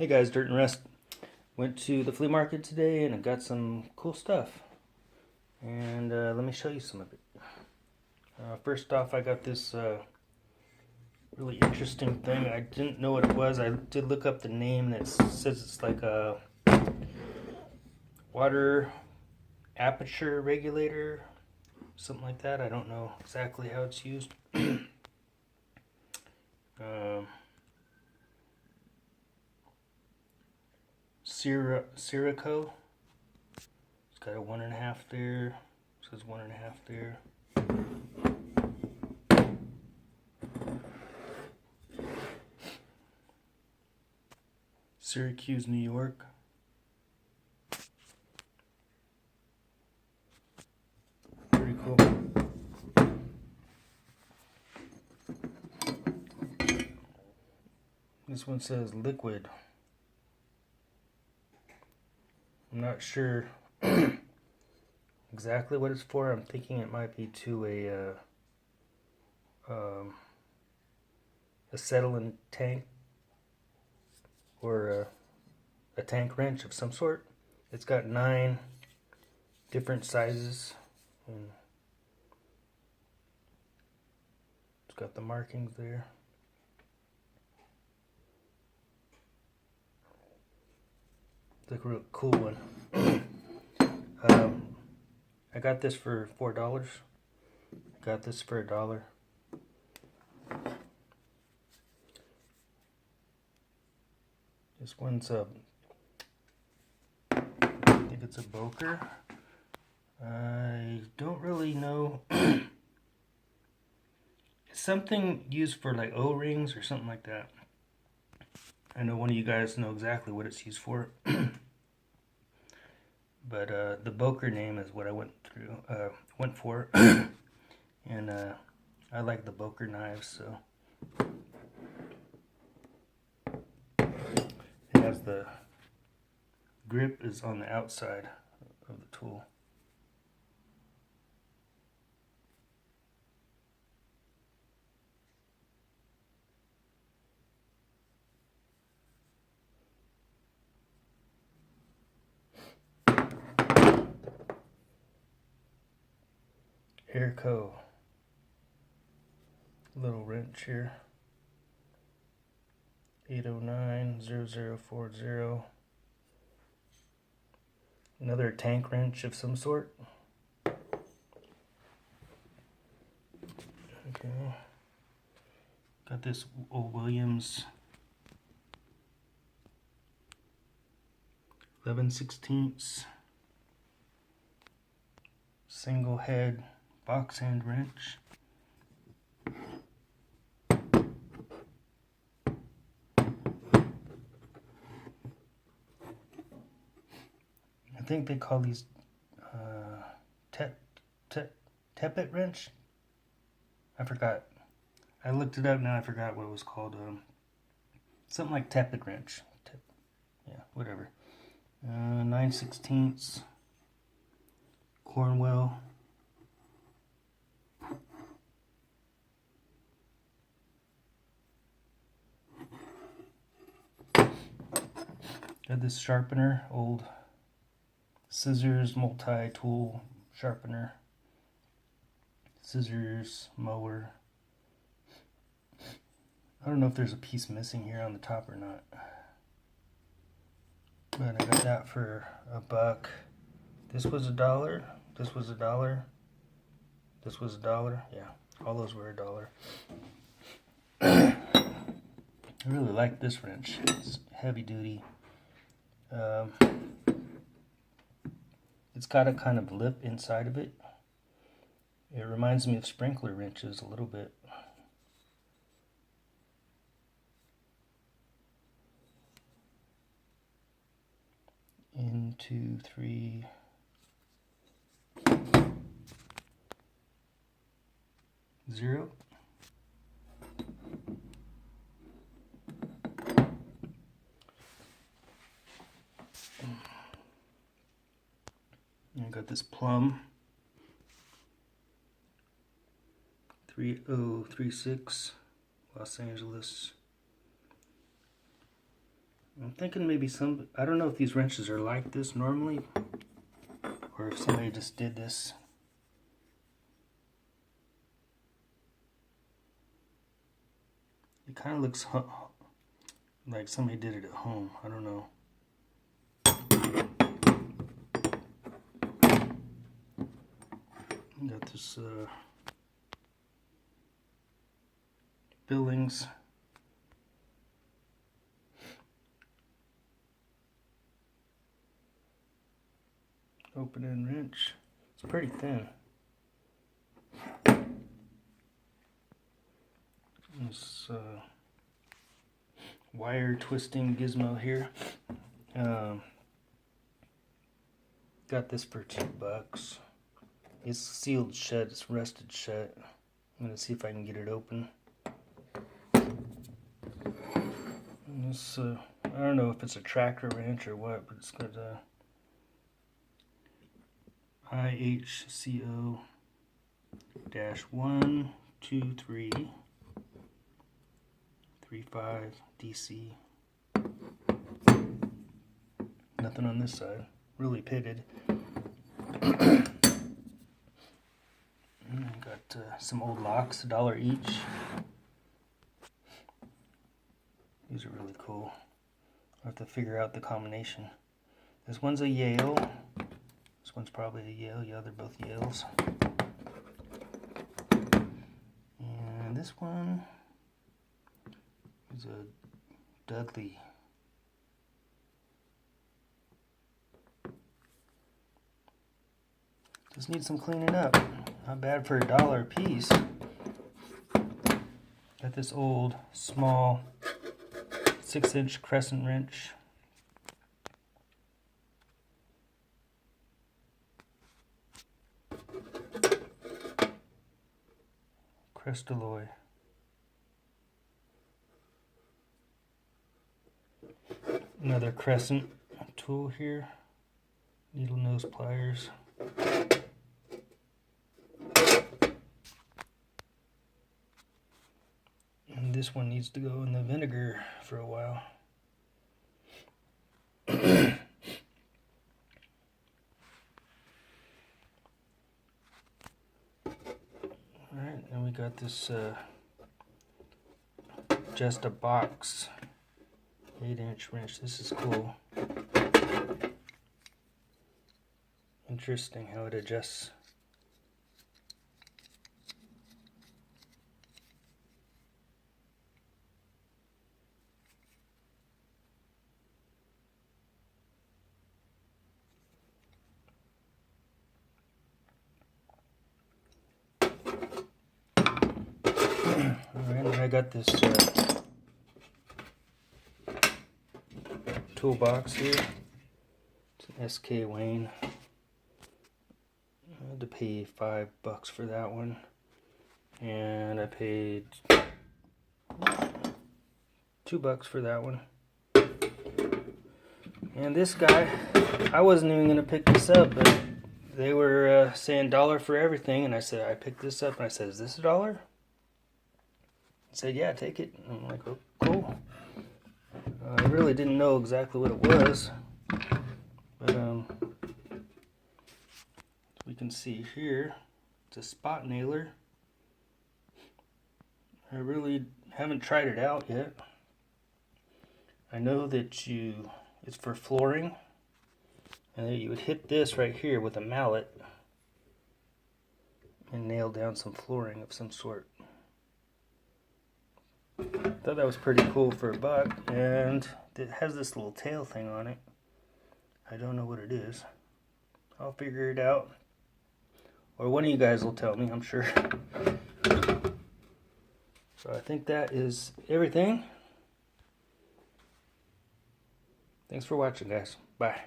Hey guys, Dirt and Rust. Went to the flea market today and I got some cool stuff. And let me show you some of it. First off, I got this really interesting thing. I didn't know what it was. I did look up the name and it says it's like a water aperture regulator, something like that. I don't know exactly how it's used. Syraco. It's got a 1.5 there. It says 1.5 there. Syracuse, New York. Pretty cool. This one says liquid. I'm not sure exactly what it's for. I'm thinking it might be to a acetylene tank or a tank wrench of some sort. It's got 9 different sizes. And it's got the markings there. It's a real cool one. I got this for $4. Got this for $1. This one's I think it's a Boker. I don't really know. It's something used for like O-rings or something like that. I know one of you guys know exactly what it's used for. But the Boker name is what I went for. And I like the Boker knives, so it has the grip is on the outside of the tool. Airco little wrench here. 809-0040. Another tank wrench of some sort. Okay. Got this old Williams 11/16 single head box hand wrench. I think they call these Tappet wrench. I forgot. I looked it up now. I forgot what it was called. Something like Tappet wrench. Yeah, whatever. 9/16 Cornwell. Got this sharpener, old scissors multi-tool sharpener. Scissors, mower. I don't know if there's a piece missing here on the top or not. But I got that for $1. This was $1. This was $1. This was $1. Yeah, all those were $1. I really like this wrench. It's heavy duty. It's got a kind of lip inside of it. It reminds me of sprinkler wrenches a little bit. N236 I got this Plum 3036 Los Angeles I'm thinking maybe I don't know if these wrenches are like this normally, or if somebody just did this. It kind of looks like somebody did it at home. I don't know. Got this Billings. Open end wrench. It's pretty thin. This wire twisting gizmo here. Got this for $2. It's sealed shut. It's rusted shut. I'm gonna see if I can get it open. And this I don't know if it's a tractor wrench or what, but it's got a IHCO-12335 DC. Nothing on this side. Really pitted. Got some old locks, $1 each. These are really cool. I'll have to figure out the combination. This one's a Yale. This one's probably a Yale. Yeah, they're both Yales. And this one is a Dudley. Just need some cleaning up. Not bad for $1 a piece. Got this old, small 6-inch crescent wrench. Crestalloy. Another crescent tool here. Needle nose pliers. And this one needs to go in the vinegar for a while. Alright, and we got this just a box 8-inch wrench. This is cool. Interesting how it adjusts. Alright, and I got this toolbox here. It's an SK Wayne. I had to pay $5 for that one, and I paid $2 for that one. And this guy, I wasn't even gonna pick this up, but they were saying $1 for everything, and I said, I picked this up, and I said, is this $1? He said, yeah, take it. And I'm like, oh, cool. I really didn't know exactly what it was, but we can see here, it's a spot nailer. I really haven't tried it out yet. I know that it's for flooring, and that you would hit this right here with a mallet and nail down some flooring of some sort. Thought that was pretty cool for $1, and it has this little tail thing on it. I don't know what it is. I'll figure it out, or one of you guys will tell me, I'm sure. So I think that is everything. Thanks for watching, guys. Bye.